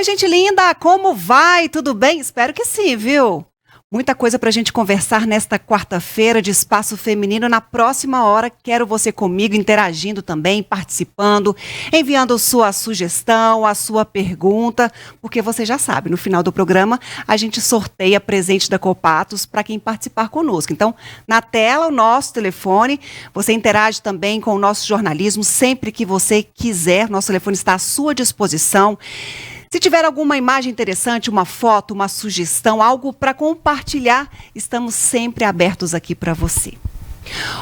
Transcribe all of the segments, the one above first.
Oi, gente linda, como vai? Tudo bem? Espero que sim, viu? Muita coisa pra gente conversar nesta quarta-feira de Espaço Feminino. Na próxima hora, quero você comigo, interagindo também, participando, enviando sua sugestão, a sua pergunta, porque você já sabe, no final do programa, a gente sorteia presente da Copatos para quem participar conosco. Então, na tela, o nosso telefone, você interage também com o nosso jornalismo sempre que você quiser. Nosso telefone está à sua disposição. Se tiver alguma imagem interessante, uma foto, uma sugestão, algo para compartilhar, estamos sempre abertos aqui para você.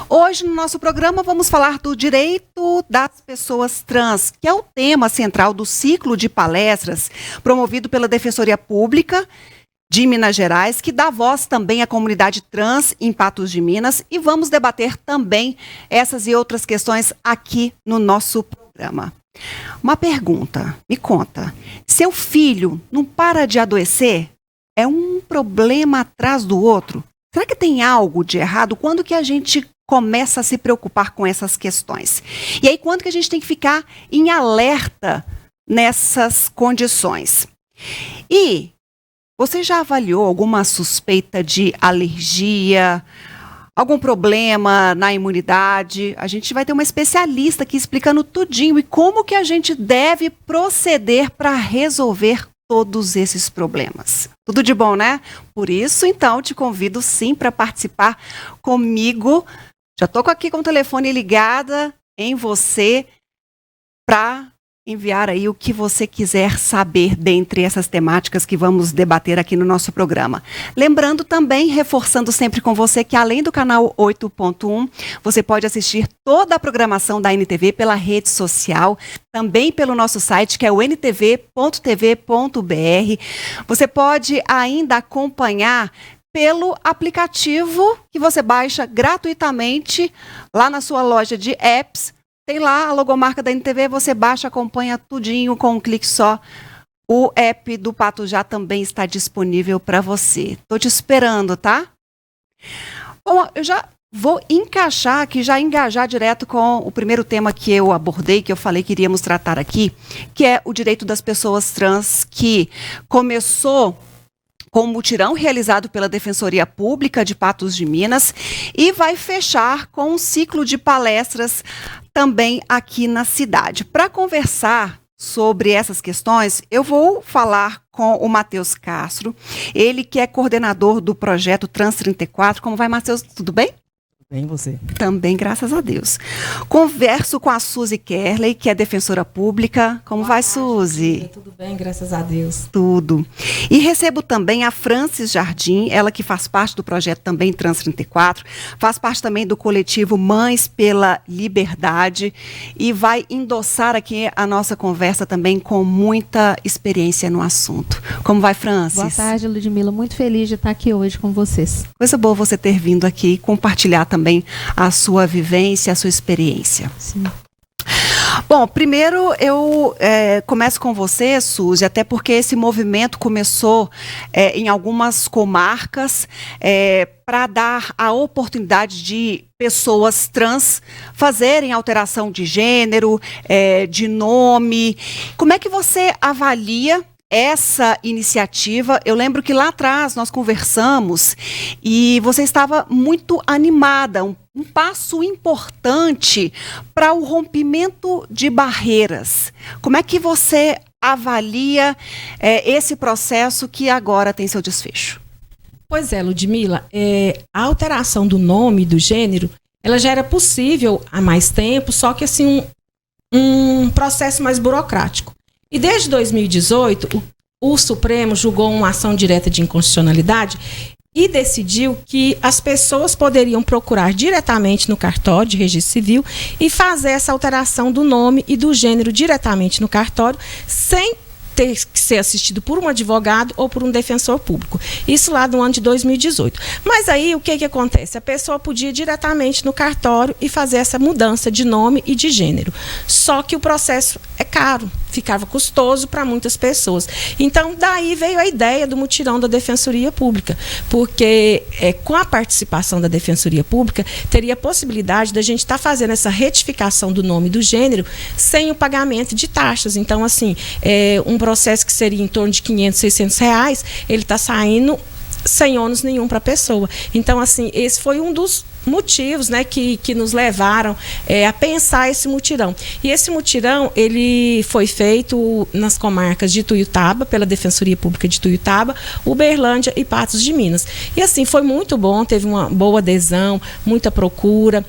Hoje, no nosso programa, vamos falar do direito das pessoas trans, que é o tema central do ciclo de palestras promovido pela Defensoria Pública de Minas Gerais, que dá voz também à comunidade trans em Patos de Minas, e vamos debater também essas e outras questões aqui no nosso programa. Uma pergunta, me conta, seu filho não para de adoecer? É um problema atrás do outro? Será que tem algo de errado? Quando que a gente começa a se preocupar com essas questões? E aí, quando que a gente tem que ficar em alerta nessas condições? E você já avaliou alguma suspeita de alergia, algum problema na imunidade? A gente vai ter uma especialista aqui explicando tudinho e como que a gente deve proceder para resolver todos esses problemas. Tudo de bom, né? Por isso, então, te convido sim para participar comigo. Já estou aqui com o telefone ligada em você para enviar aí o que você quiser saber dentre essas temáticas que vamos debater aqui no nosso programa. Lembrando também, reforçando sempre com você, que além do canal 8.1, você pode assistir toda a programação da NTV pela rede social, também pelo nosso site, que é o ntv.tv.br. Você pode ainda acompanhar pelo aplicativo que você baixa gratuitamente lá na sua loja de apps. Tem lá a logomarca da NTV, você baixa, acompanha tudinho com um clique só. O app do Pato Já também está disponível para você. Estou te esperando, tá? Bom, eu já vou encaixar aqui, já engajar direto com o primeiro tema que eu abordei, que eu falei que iríamos tratar aqui, que é o direito das pessoas trans, que começou com um mutirão realizado pela Defensoria Pública de Patos de Minas e vai fechar com um ciclo de palestras também aqui na cidade. Para conversar sobre essas questões, eu vou falar com o Matheus Castro, ele que é coordenador do projeto Trans 34. Como vai, Matheus? Tudo bem? Bem, você? Também, graças a Deus. Converso com a Suzy Kerley, que é defensora pública. Como vai, Suzy? Tudo bem, graças a Deus. Tudo. E recebo também a Francis Jardim, ela que faz parte do projeto também Trans 34, faz parte também do coletivo Mães pela Liberdade e vai endossar aqui a nossa conversa também com muita experiência no assunto. Como vai, Francis? Boa tarde, Ludmila. Muito feliz de estar aqui hoje com vocês. Coisa boa você ter vindo aqui compartilhar também a sua vivência, a sua experiência. Sim. Bom, primeiro eu começo com você, Suzy, até porque esse movimento começou em algumas comarcas para dar a oportunidade de pessoas trans fazerem alteração de gênero, de nome. Como é que você avalia essa iniciativa? Eu lembro que lá atrás nós conversamos e você estava muito animada, um passo importante para o rompimento de barreiras. Como é que você avalia esse processo que agora tem seu desfecho? Pois é, Ludmila, a alteração do nome, do gênero, ela já era possível há mais tempo, só que assim, um processo mais burocrático. E desde 2018, o Supremo julgou uma ação direta de inconstitucionalidade e decidiu que as pessoas poderiam procurar diretamente no cartório de registro civil e fazer essa alteração do nome e do gênero diretamente no cartório, sem ter que ser assistido por um advogado ou por um defensor público. Isso lá no ano de 2018. Mas aí, o que acontece? A pessoa podia ir diretamente no cartório e fazer essa mudança de nome e de gênero. Só que o processo é caro, ficava custoso para muitas pessoas. Então, daí veio a ideia do mutirão da Defensoria Pública, porque com a participação da Defensoria Pública, teria a possibilidade da gente estar fazendo essa retificação do nome e do gênero sem o pagamento de taxas. Então, assim, um processo que seria em torno de 500, 600 reais, ele está saindo sem ônus nenhum para a pessoa. Então, assim, esse foi um dos motivos, né, que nos levaram a pensar esse mutirão. E esse mutirão, ele foi feito nas comarcas de Ituiutaba, pela Defensoria Pública de Ituiutaba, Uberlândia e Patos de Minas. E assim, foi muito bom, teve uma boa adesão, muita procura,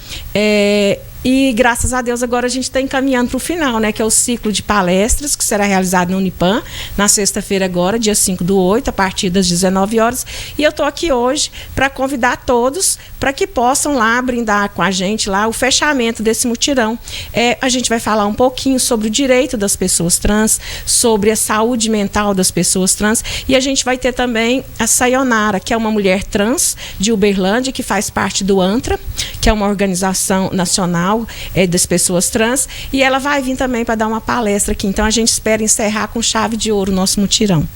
e graças a Deus agora a gente está encaminhando para o final, né? Que é o ciclo de palestras que será realizado na Unipam, na sexta-feira agora, dia 5/8, a partir das 19 horas. E eu estou aqui hoje para convidar todos para que possam lá brindar com a gente lá o fechamento desse mutirão. A gente vai falar um pouquinho sobre o direito das pessoas trans, sobre a saúde mental das pessoas trans, e a gente vai ter também a Sayonara, que é uma mulher trans de Uberlândia, que faz parte do ANTRA, que é uma organização nacional das pessoas trans, e ela vai vir também para dar uma palestra aqui. Então a gente espera encerrar com chave de ouro o nosso mutirão.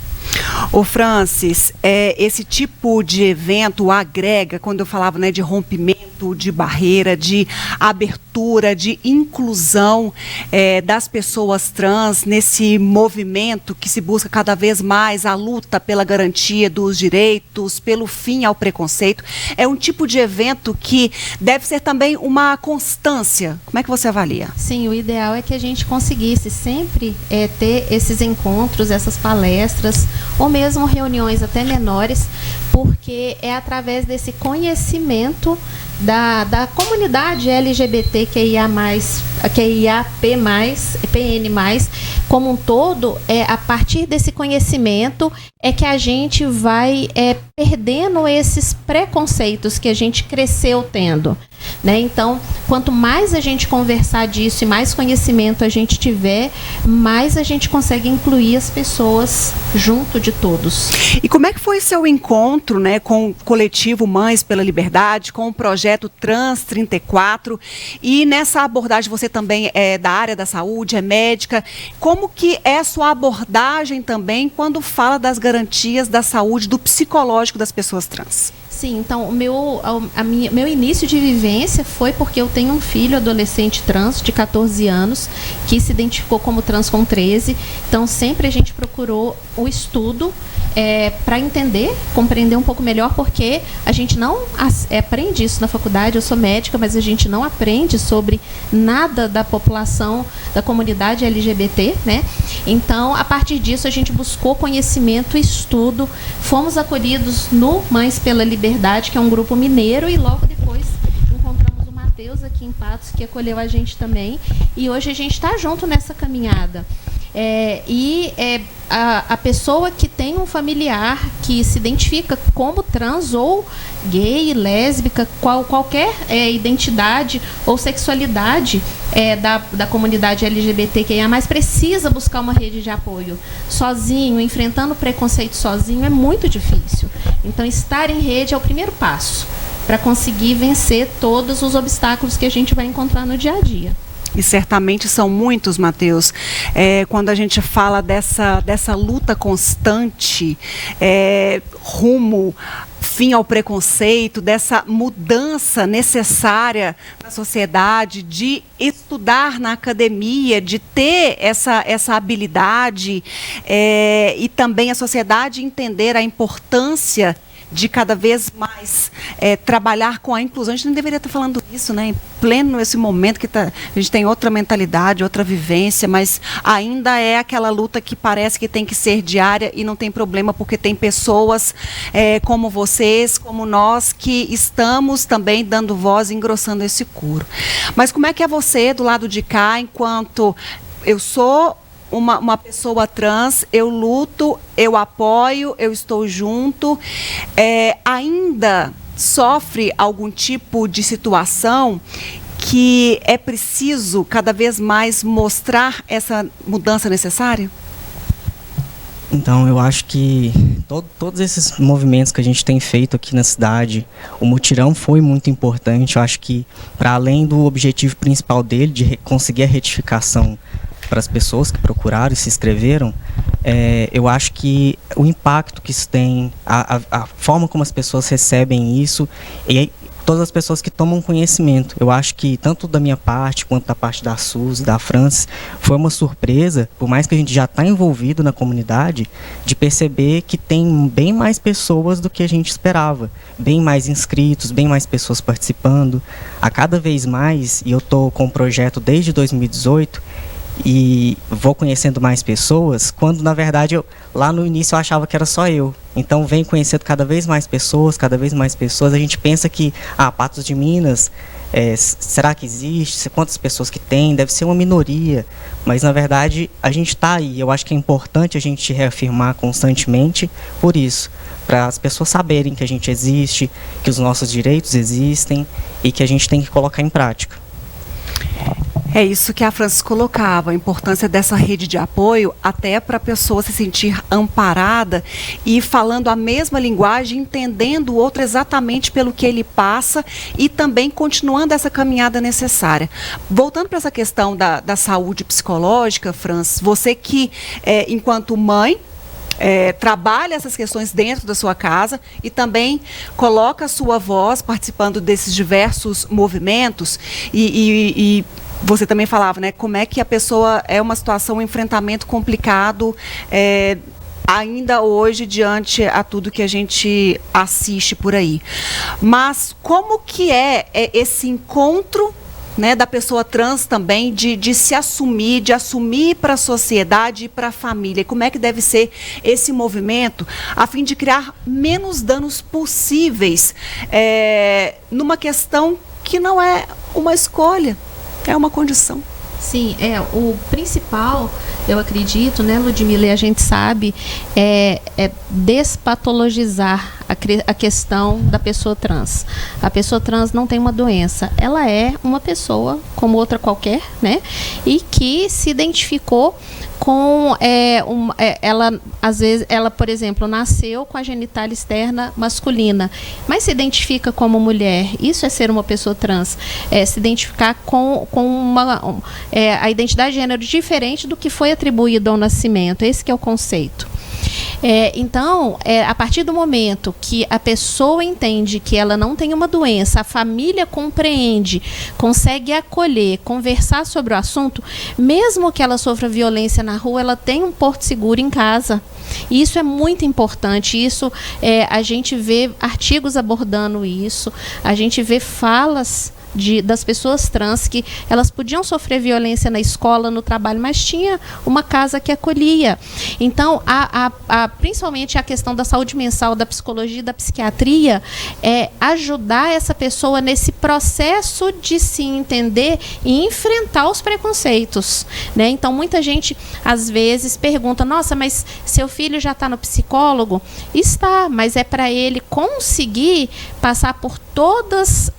Ô Francis, esse tipo de evento agrega, quando eu falava, né, de rompimento de barreira, de abertura, de inclusão das pessoas trans nesse movimento que se busca cada vez mais a luta pela garantia dos direitos, pelo fim ao preconceito. É um tipo de evento que deve ser também uma constância. Como é que você avalia? Sim, o ideal é que a gente conseguisse sempre ter esses encontros, essas palestras, ou mesmo reuniões até menores, porque é através desse conhecimento da comunidade LGBTQIA+, PN+, como um todo, a partir desse conhecimento é que a gente vai perdendo esses preconceitos que a gente cresceu tendo, né? Então, quanto mais a gente conversar disso e mais conhecimento a gente tiver, mais a gente consegue incluir as pessoas junto de todos. E como é que foi seu encontro, né, com o coletivo Mães pela Liberdade, com o projeto Trans 34, e nessa abordagem você também é da área da saúde, é médica, como que é a sua abordagem também quando fala das garantias da saúde, do psicológico das pessoas trans? Sim, então meu início de vivência foi porque eu tenho um filho adolescente trans de 14 anos que se identificou como trans com 13. Então sempre a gente procurou o estudo para entender, compreender um pouco melhor, porque a gente não aprende isso na faculdade. Eu sou médica, mas a gente não aprende sobre nada da população, da comunidade LGBT, né? Então, a partir disso, a gente buscou conhecimento e estudo. Fomos acolhidos no Mães pela Liberdade, que é um grupo mineiro, e logo depois encontramos o Matheus aqui em Patos, que acolheu a gente também. E hoje a gente está junto nessa caminhada. A pessoa que tem um familiar que se identifica como trans ou gay, lésbica, qualquer identidade ou sexualidade da comunidade LGBTQIA+, precisa buscar uma rede de apoio. Sozinho, enfrentando preconceito sozinho, é muito difícil. Então, estar em rede é o primeiro passo para conseguir vencer todos os obstáculos que a gente vai encontrar no dia a dia. E certamente são muitos, Matheus. Quando a gente fala dessa luta constante rumo fim ao preconceito, dessa mudança necessária na sociedade, de estudar na academia, de ter essa habilidade, e também a sociedade entender a importância de cada vez mais trabalhar com a inclusão. A gente não deveria estar falando isso, né? Em pleno esse momento que a gente tem outra mentalidade, outra vivência, mas ainda é aquela luta que parece que tem que ser diária, e não tem problema, porque tem pessoas como vocês, como nós, que estamos também dando voz e engrossando esse coro. Mas como é que é você do lado de cá, enquanto eu sou uma pessoa trans, eu luto, eu apoio, eu estou junto, ainda sofre algum tipo de situação que é preciso cada vez mais mostrar essa mudança necessária? Então, eu acho que todos esses movimentos que a gente tem feito aqui na cidade, o mutirão foi muito importante. Eu acho que, para além do objetivo principal dele, de conseguir a retificação para as pessoas que procuraram e se inscreveram, eu acho que o impacto que isso tem, a forma como as pessoas recebem isso, e todas as pessoas que tomam conhecimento. Eu acho que tanto da minha parte quanto da parte da Suzy, da Francis, foi uma surpresa, por mais que a gente já está envolvido na comunidade, de perceber que tem bem mais pessoas do que a gente esperava, bem mais inscritos, bem mais pessoas participando, a cada vez mais, e eu estou com o projeto desde 2018, e vou conhecendo mais pessoas, quando na verdade lá no início eu achava que era só eu. Então venho conhecendo cada vez mais pessoas, a gente pensa que Patos de Minas, será que existe? Quantas pessoas que tem? Deve ser uma minoria, mas na verdade a gente está aí. Eu acho que é importante a gente reafirmar constantemente por isso, para as pessoas saberem que a gente existe, que os nossos direitos existem e que a gente tem que colocar em prática. É isso que a Francis colocava, a importância dessa rede de apoio até para a pessoa se sentir amparada e falando a mesma linguagem, entendendo o outro exatamente pelo que ele passa e também continuando essa caminhada necessária. Voltando para essa questão da saúde psicológica, Francis, você que, enquanto mãe, trabalha essas questões dentro da sua casa e também coloca a sua voz participando desses diversos movimentos e você também falava, né, como é que a pessoa uma situação, um enfrentamento complicado ainda hoje diante a tudo que a gente assiste por aí. Mas como que é esse encontro, né, da pessoa trans também, de se assumir, de assumir para a sociedade e para a família? E como é que deve ser esse movimento a fim de criar menos danos possíveis numa questão que não é uma escolha, é uma condição? Sim, o principal, eu acredito, né, Ludmila, e a gente sabe, é despatologizar a questão da pessoa trans. A pessoa trans não tem uma doença, ela é uma pessoa como outra qualquer, né, e que se identificou com ela, às vezes, ela, por exemplo, nasceu com a genitália externa masculina, mas se identifica como mulher. Isso é ser uma pessoa trans, se identificar com a identidade de gênero diferente do que foi atribuído ao nascimento. Esse que é o conceito. Então, a partir do momento que a pessoa entende que ela não tem uma doença, a família compreende, consegue acolher, conversar sobre o assunto, mesmo que ela sofra violência na rua, ela tem um porto seguro em casa. E isso é muito importante. Isso, a gente vê artigos abordando isso, a gente vê falas das pessoas trans que elas podiam sofrer violência na escola, no trabalho, mas tinha uma casa que acolhia. Então, principalmente a questão da saúde mental, da psicologia e da psiquiatria, ajudar essa pessoa nesse processo de se entender e enfrentar os preconceitos, né? Então, muita gente, às vezes, pergunta, nossa, mas seu filho já está no psicólogo? Está, mas é para ele conseguir passar por todas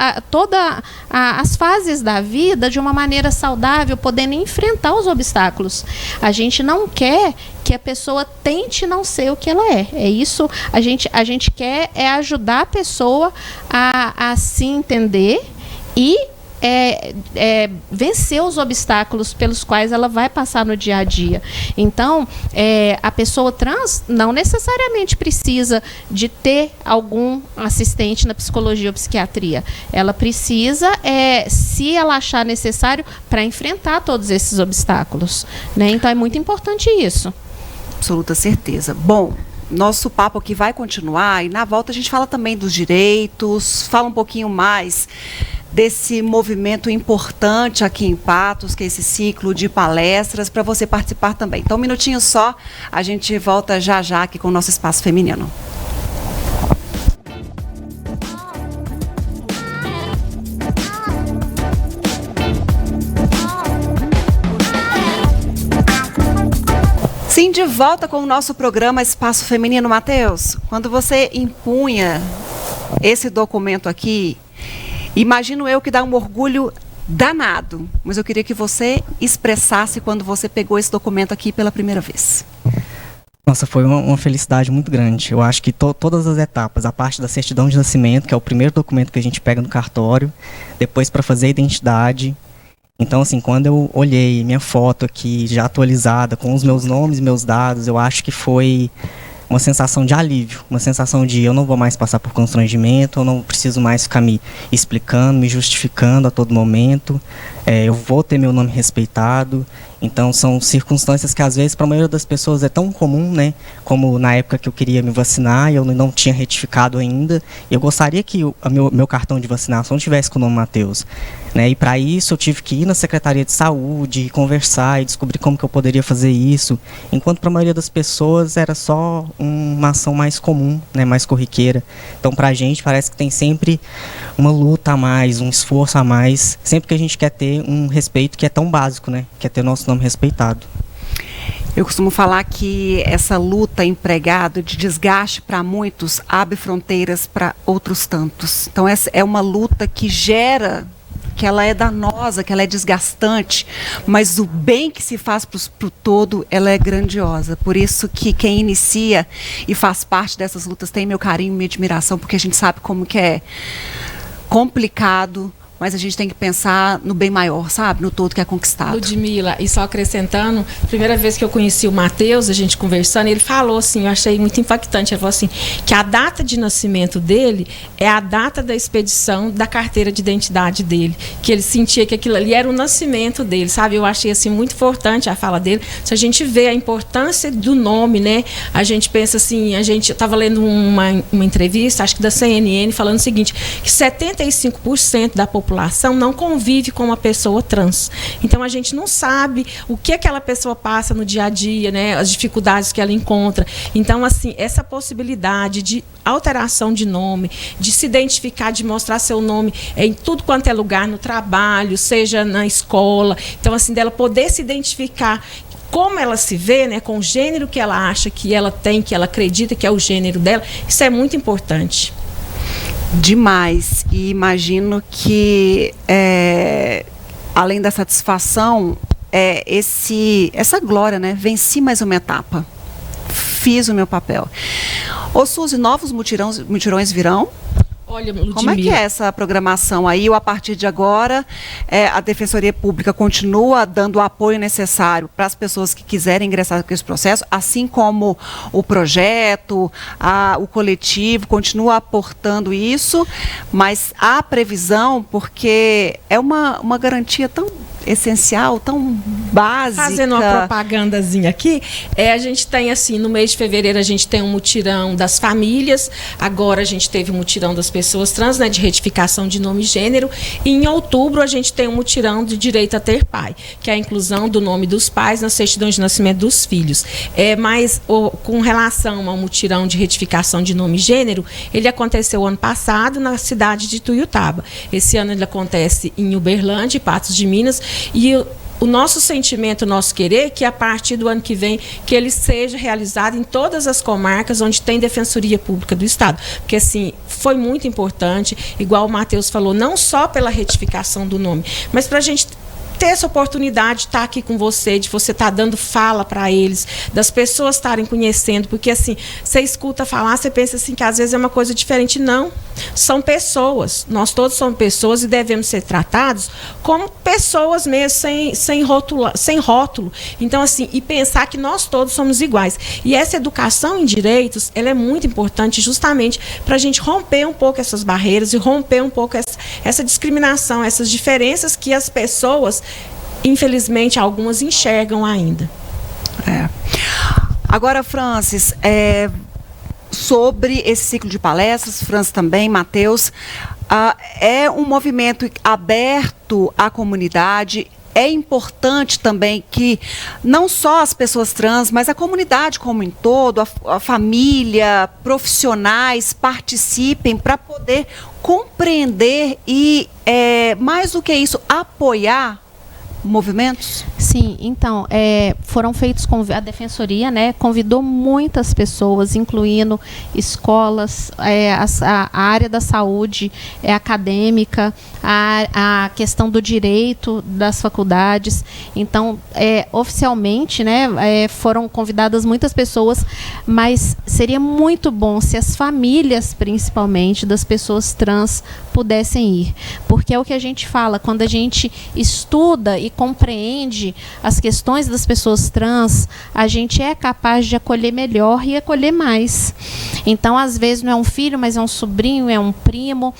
as fases da vida de uma maneira saudável, podendo enfrentar os obstáculos. A gente não quer que a pessoa tente não ser o que ela é. É isso, a gente quer ajudar a pessoa a se entender e vencer os obstáculos pelos quais ela vai passar no dia a dia. Então, a pessoa trans não necessariamente precisa de ter algum assistente na psicologia ou psiquiatria. Ela precisa, se ela achar necessário, para enfrentar todos esses obstáculos, né? Então, é muito importante isso. Absoluta certeza. Bom, nosso papo aqui vai continuar e na volta a gente fala também dos direitos, fala um pouquinho mais desse movimento importante aqui em Patos, que é esse ciclo de palestras, para você participar também. Então, um minutinho só, a gente volta já já aqui com o nosso Espaço Feminino. Sim, de volta com o nosso programa Espaço Feminino. Matheus, quando você empunha esse documento aqui, imagino eu que dá um orgulho danado, mas eu queria que você expressasse quando você pegou esse documento aqui pela primeira vez. Nossa, foi uma felicidade muito grande. Eu acho que todas as etapas, a parte da certidão de nascimento, que é o primeiro documento que a gente pega no cartório, depois para fazer a identidade. Então, assim, quando eu olhei minha foto aqui, já atualizada, com os meus nomes e meus dados, eu acho que foi uma sensação de alívio, uma sensação de eu não vou mais passar por constrangimento, eu não preciso mais ficar me explicando, me justificando a todo momento, eu vou ter meu nome respeitado. Então são circunstâncias que às vezes para a maioria das pessoas é tão comum, né? Como na época que eu queria me vacinar e eu não tinha retificado ainda. Eu gostaria que o meu cartão de vacinação tivesse com o nome Matheus, né? E para isso eu tive que ir na Secretaria de Saúde, conversar e descobrir como que eu poderia fazer isso. Enquanto para a maioria das pessoas era só uma ação mais comum, né? Mais corriqueira. Então para a gente parece que tem sempre uma luta a mais, um esforço a mais, sempre que a gente quer ter um respeito que é tão básico, né? Quer ter nosso nome respeitado. Eu costumo falar que essa luta empregada de desgaste para muitos abre fronteiras para outros tantos. Então essa é uma luta que gera, que ela é danosa, que ela é desgastante, mas o bem que se faz para o todo, ela é grandiosa. Por isso que quem inicia e faz parte dessas lutas tem meu carinho e minha admiração, porque a gente sabe como que é complicado, mas a gente tem que pensar no bem maior, sabe? No todo que é conquistado. Ludmila, e só acrescentando, primeira vez que eu conheci o Matheus, a gente conversando, ele falou assim, eu achei muito impactante, ele falou assim, que a data de nascimento dele é a data da expedição da carteira de identidade dele, que ele sentia que aquilo ali era o nascimento dele, sabe? Eu achei assim muito importante a fala dele. Se a gente vê a importância do nome, né? A gente pensa assim, eu estava lendo uma entrevista, acho que da CNN, falando o seguinte, que 75% da população não convive com uma pessoa trans. Então a gente não sabe o que aquela pessoa passa no dia a dia, né? As dificuldades que ela encontra. Então, assim, essa possibilidade de alteração de nome, de se identificar, de mostrar seu nome em tudo quanto é lugar, no trabalho, seja na escola. Então, assim, dela poder se identificar como ela se vê, né, com o gênero que ela acha que ela tem, que ela acredita que é o gênero dela, isso é muito importante. Demais. E imagino que, além da satisfação, essa glória, né? Venci mais uma etapa. Fiz o meu papel. Ô, Suzy, novos mutirões virão? Olha, Ludmila, como é que é essa programação aí? Ou a partir de agora, a Defensoria Pública continua dando o apoio necessário para as pessoas que quiserem ingressar nesse processo, assim como o projeto, o coletivo, continua aportando isso, mas há previsão, porque é uma garantia tão essencial, tão básica. Fazendo uma propagandazinha aqui, a gente tem assim, no mês de fevereiro a gente tem um mutirão das famílias, agora a gente teve um mutirão das pessoas trans, né, de retificação de nome e gênero, e em outubro a gente tem um mutirão de direito a ter pai, que é a inclusão do nome dos pais na certidão de nascimento dos filhos. Mas com relação ao mutirão de retificação de nome e gênero, ele aconteceu ano passado na cidade de Tuiutaba. Esse ano ele acontece em Uberlândia, Patos de Minas. E o nosso sentimento, o nosso querer, que a partir do ano que vem, que ele seja realizado em todas as comarcas onde tem Defensoria Pública do Estado. Porque, assim, foi muito importante, igual o Matheus falou, não só pela retificação do nome, mas para a gente ter essa oportunidade de estar aqui com você, de você estar dando fala para eles, das pessoas estarem conhecendo, porque assim, você escuta falar, você pensa assim que às vezes é uma coisa diferente. Não, são pessoas, nós todos somos pessoas e devemos ser tratados como pessoas mesmo, sem rótulo. Então assim, e pensar que nós todos somos iguais. E essa educação em direitos, ela é muito importante justamente para a gente romper um pouco essas barreiras e romper um pouco essa discriminação, essas diferenças que as pessoas, infelizmente, algumas enxergam ainda. Agora, Francis, sobre esse ciclo de palestras, Francis também, Matheus, é um movimento aberto à comunidade. É importante também que não só as pessoas trans, mas a comunidade como um todo, a família, profissionais participem para poder compreender e, mais do que isso, apoiar movimentos? Sim, então, foram feitos, a Defensoria, né, convidou muitas pessoas, incluindo escolas, a área da saúde, acadêmica, a questão do direito das faculdades. Então, oficialmente, né, foram convidadas muitas pessoas, mas seria muito bom se as famílias, principalmente, das pessoas trans, pudessem ir. Porque é o que a gente fala, quando a gente estuda e compreende as questões das pessoas trans, a gente é capaz de acolher melhor e acolher mais. Então, às vezes, não é um filho, mas é um sobrinho, é um primo.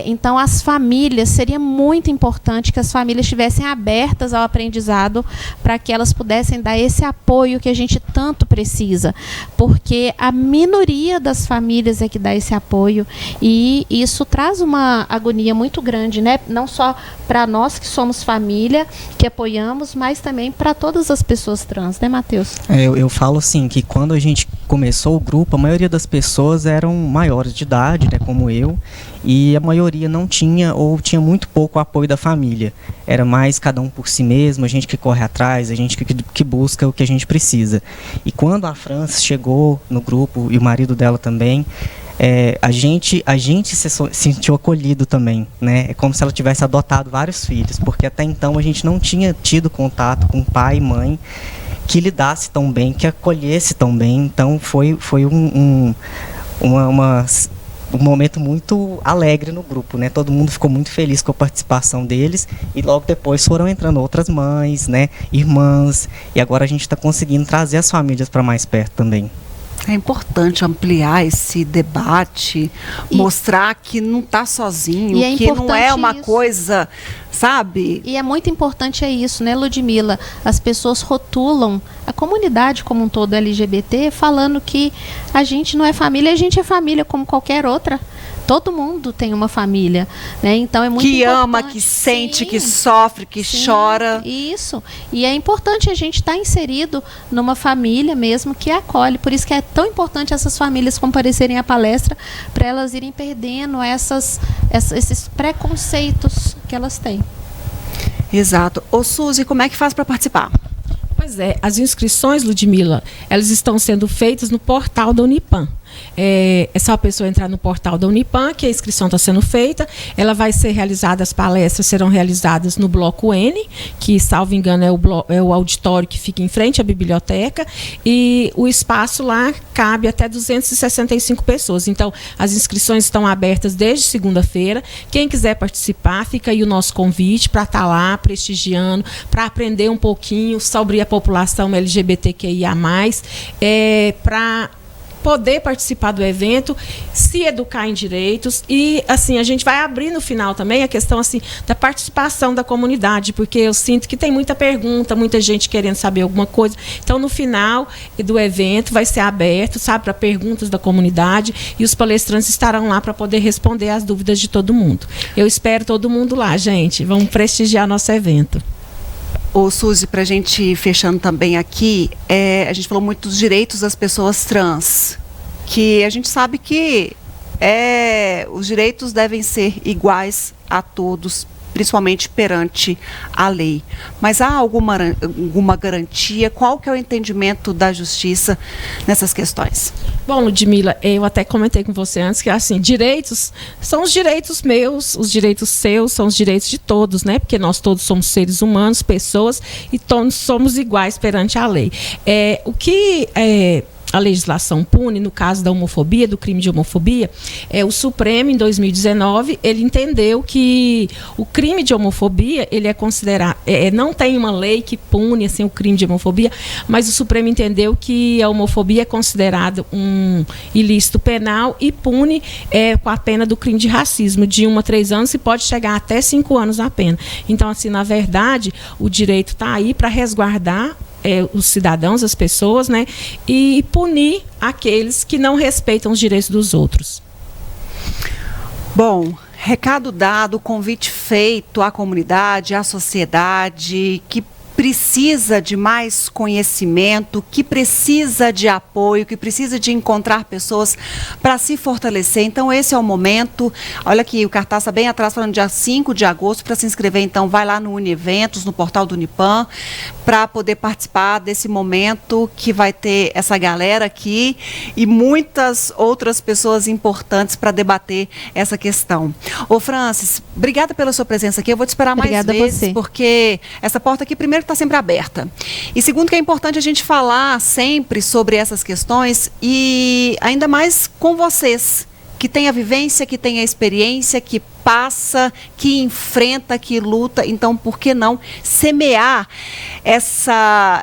Então, as famílias, seria muito importante que as famílias estivessem abertas ao aprendizado para que elas pudessem dar esse apoio que a gente tanto precisa. Porque a minoria das famílias é que dá esse apoio e isso traz uma agonia muito grande, né? Não só para nós que somos família, que apoiamos, mas também para todas as pessoas trans, né, Matheus? Eu falo assim, que quando a gente começou o grupo, a maioria das pessoas eram maiores de idade, né, como eu, e a maioria não tinha ou tinha muito pouco apoio da família. Era mais cada um por si mesmo, a gente que corre atrás, a gente que busca o que a gente precisa. E quando a Francis chegou no grupo, e o marido dela também, a gente se sentiu acolhido também, né? É como se ela tivesse adotado vários filhos, porque até então a gente não tinha tido contato com pai e mãe que lidasse tão bem, que acolhesse tão bem. Então foi um momento muito alegre no grupo, né? Todo mundo ficou muito feliz com a participação deles e logo depois foram entrando outras mães, né? Irmãs, e agora a gente está conseguindo trazer as famílias para mais perto também. É importante ampliar esse debate, mostrar que não está sozinho, que não é uma coisa, sabe? E é muito importante isso, né, Ludmila? As pessoas rotulam a comunidade como um todo LGBT, falando que a gente não é família, a gente é família como qualquer outra. Todo mundo tem uma família, né? Então é muito importante. Que ama, que sente, que sofre, que chora. Isso. E é importante a gente estar inserido numa família mesmo que acolhe. Por isso que é tão importante essas famílias comparecerem à palestra, para elas irem perdendo esses preconceitos que elas têm. Exato. Ô, Suzy, como é que faz para participar? Pois é, as inscrições, Ludmila, elas estão sendo feitas no portal da Unipam. É só a pessoa entrar no portal da Unipam, que a inscrição está sendo feita. Ela vai ser realizada, as palestras serão realizadas no Bloco N, que, salvo engano, é o auditório que fica em frente à biblioteca, e o espaço lá cabe até 265 pessoas. Então, as inscrições estão abertas desde segunda-feira. Quem quiser participar, fica aí o nosso convite para estar lá prestigiando, para aprender um pouquinho sobre a população LGBTQIA+, para poder participar do evento, se educar em direitos e, assim, a gente vai abrir no final também a questão, assim, da participação da comunidade, porque eu sinto que tem muita pergunta, muita gente querendo saber alguma coisa. Então, no final do evento vai ser aberto, sabe, para perguntas da comunidade e os palestrantes estarão lá para poder responder às dúvidas de todo mundo. Eu espero todo mundo lá, gente. Vamos prestigiar nosso evento. Ô, Suzy, para a gente ir fechando também aqui, a gente falou muito dos direitos das pessoas trans, que a gente sabe que os direitos devem ser iguais a todos, principalmente perante a lei. Mas há alguma garantia? Qual que é o entendimento da justiça nessas questões? Bom, Ludmila, eu até comentei com você antes que, assim, direitos são os direitos meus, os direitos seus são os direitos de todos, né? Porque nós todos somos seres humanos, pessoas, e todos somos iguais perante a lei. O que a legislação pune, no caso da homofobia, do crime de homofobia, o Supremo, em 2019, ele entendeu que o crime de homofobia, ele é considerado, não tem uma lei que pune, assim, o crime de homofobia, mas o Supremo entendeu que a homofobia é considerado um ilícito penal e pune com a pena do crime de racismo, de 1 a 3 anos, e pode chegar até 5 anos a pena. Então, assim, na verdade, o direito está aí para resguardar os cidadãos, as pessoas, né, e punir aqueles que não respeitam os direitos dos outros. Bom, recado dado, convite feito à comunidade, à sociedade, que precisa de mais conhecimento, que precisa de apoio, que precisa de encontrar pessoas para se fortalecer. Então, esse é o momento. Olha aqui, o cartaz está bem atrás, falando dia 5 de agosto. Para se inscrever, então, vai lá no Unieventos, no portal do Unipam, para poder participar desse momento que vai ter essa galera aqui e muitas outras pessoas importantes para debater essa questão. Ô, Francis, obrigada pela sua presença aqui. Eu vou te esperar mais vezes, porque essa porta aqui, primeiro, está sempre aberta. E segundo, que é importante a gente falar sempre sobre essas questões e ainda mais com vocês, que tem a vivência, que tem a experiência, que passa, que enfrenta, que luta. Então, por que não semear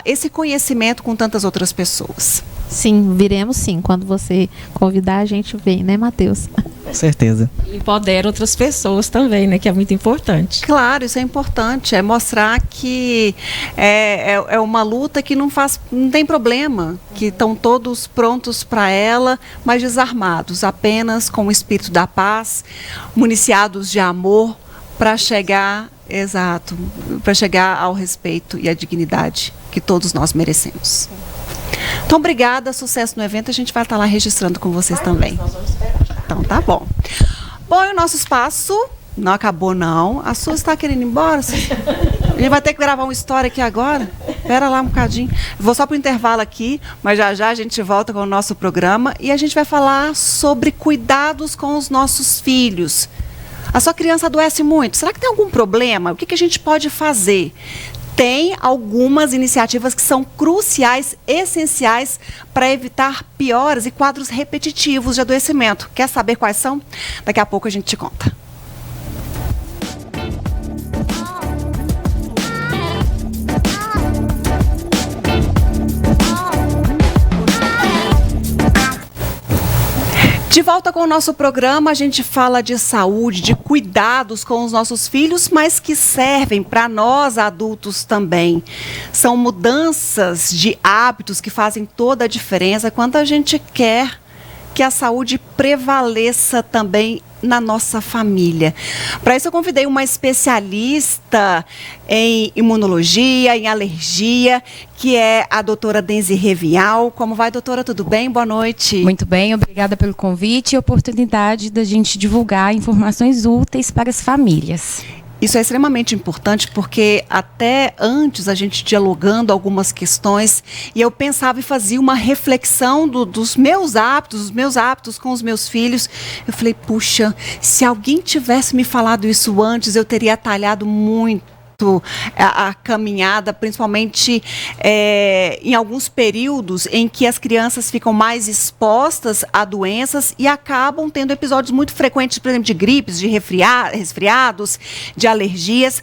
esse conhecimento com tantas outras pessoas? Sim, viremos sim. Quando você convidar, a gente vem, né, Matheus? Com certeza. Empodera outras pessoas também, né? Que é muito importante. Claro, isso é importante. É mostrar que é uma luta que não tem problema, que estão todos prontos para ela, mas desarmados, apenas com o espírito da paz, municiados de amor, para chegar, exato, para chegar ao respeito e à dignidade que todos nós merecemos. Então, obrigada, sucesso no evento. A gente vai estar lá registrando com vocês também. Então, tá bom. Bom, e o nosso espaço não acabou, não. A Su está querendo ir embora? A gente vai ter que gravar uma história aqui agora? Espera lá um bocadinho. Vou só para o intervalo aqui, mas já já a gente volta com o nosso programa e a gente vai falar sobre cuidados com os nossos filhos. A sua criança adoece muito. Será que tem algum problema? O que a gente pode fazer? Tem algumas iniciativas que são cruciais, essenciais para evitar pioras e quadros repetitivos de adoecimento. Quer saber quais são? Daqui a pouco a gente te conta. De volta com o nosso programa, a gente fala de saúde, de cuidados com os nossos filhos, mas que servem para nós adultos também. São mudanças de hábitos que fazem toda a diferença quando a gente quer que a saúde prevaleça também na nossa família. Para isso eu convidei uma especialista em imunologia, em alergia, que é a doutora Denzi Revial. Como vai, doutora? Tudo bem? Boa noite. Muito bem, obrigada pelo convite e a oportunidade da gente divulgar informações úteis para as famílias. Isso é extremamente importante porque até antes a gente dialogando algumas questões e eu pensava e fazia uma reflexão dos meus hábitos com os meus filhos. Eu falei, puxa, se alguém tivesse me falado isso antes, eu teria atalhado muito a caminhada, principalmente em alguns períodos em que as crianças ficam mais expostas a doenças e acabam tendo episódios muito frequentes, por exemplo, de gripes, de resfriados, de alergias.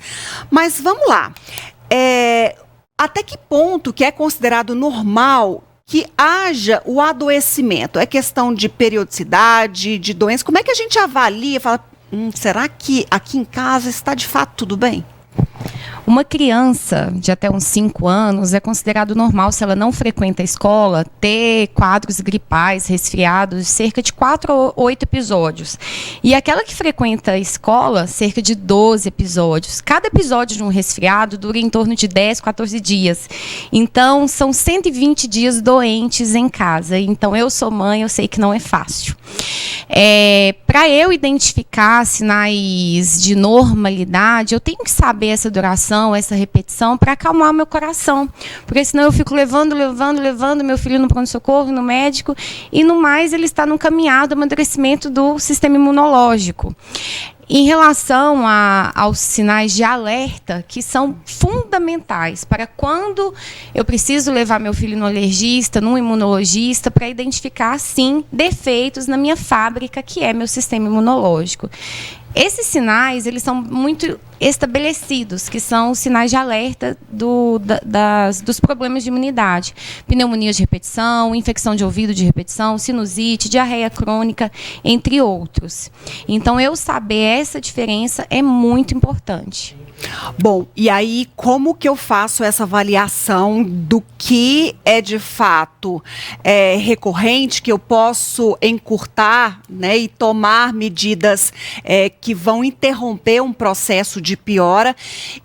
Mas vamos lá. Até que ponto que é considerado normal que haja o adoecimento? É questão de periodicidade, de doença? Como é que a gente avalia? Fala, será que aqui em casa está de fato tudo bem? Uma criança de até uns 5 anos é considerado normal, se ela não frequenta a escola, ter quadros gripais, resfriados, cerca de 4 ou 8 episódios. E aquela que frequenta a escola, cerca de 12 episódios. Cada episódio de um resfriado dura em torno de 10, 14 dias. Então, são 120 dias doentes em casa. Então, eu sou mãe, eu sei que não é fácil. Para eu identificar sinais de normalidade, eu tenho que saber essa duração, essa repetição, para acalmar meu coração. Porque senão eu fico levando meu filho no pronto-socorro, no médico, e no mais ele está no caminhar do amadurecimento do sistema imunológico. Em relação aos sinais de alerta, que são fundamentais para quando eu preciso levar meu filho no alergista, no imunologista, para identificar, sim, defeitos na minha fábrica, que é meu sistema imunológico. Esses sinais, eles são muito estabelecidos, que são os sinais de alerta dos problemas de imunidade. Pneumonia de repetição, infecção de ouvido de repetição, sinusite, diarreia crônica, entre outros. Então, eu saber essa diferença é muito importante. Bom, e aí como que eu faço essa avaliação do que é de fato recorrente, que eu posso encurtar, né, e tomar medidas que vão interromper um processo de piora?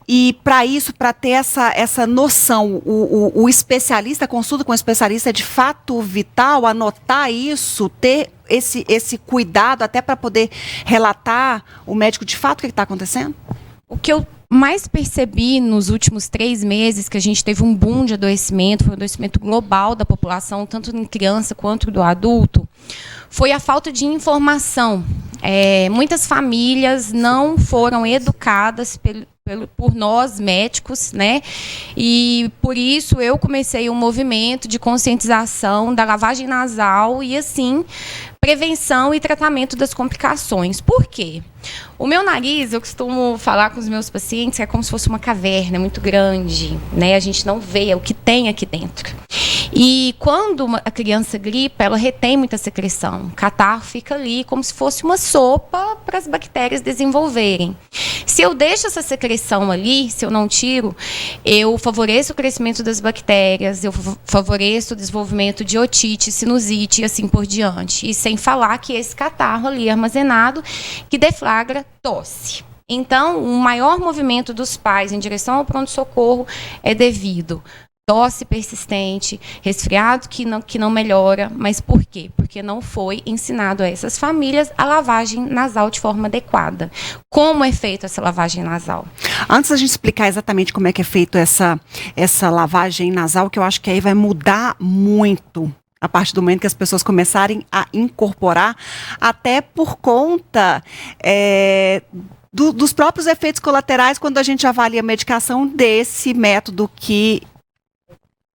E para isso, para ter essa noção, o especialista, a consulta com o especialista é de fato vital, anotar isso, ter esse cuidado até para poder relatar o médico de fato o que está acontecendo? O que eu mais percebi nos últimos 3 meses, que a gente teve um boom de adoecimento, foi um adoecimento global da população, tanto em criança quanto do adulto, foi a falta de informação. Muitas famílias não foram educadas por nós, médicos, né? E por isso eu comecei um movimento de conscientização da lavagem nasal e, assim, prevenção e tratamento das complicações. Por quê? O meu nariz, eu costumo falar com os meus pacientes, é como se fosse uma caverna muito grande, né? A gente não vê o que tem aqui dentro. E quando a criança gripa, ela retém muita secreção. O catarro fica ali como se fosse uma sopa para as bactérias desenvolverem. Se eu deixo essa secreção ali, se eu não tiro, eu favoreço o crescimento das bactérias, eu favoreço o desenvolvimento de otite, sinusite e assim por diante. E sem falar que esse catarro ali armazenado que deflagra tosse. Então, o maior movimento dos pais em direção ao pronto-socorro é devido tosse persistente, resfriado que não melhora. Mas por quê? Porque não foi ensinado a essas famílias a lavagem nasal de forma adequada. Como é feita essa lavagem nasal? Antes da gente explicar exatamente como é que é feita essa lavagem nasal, que eu acho que aí vai mudar muito a partir do momento que as pessoas começarem a incorporar, até por conta dos próprios efeitos colaterais quando a gente avalia a medicação desse método que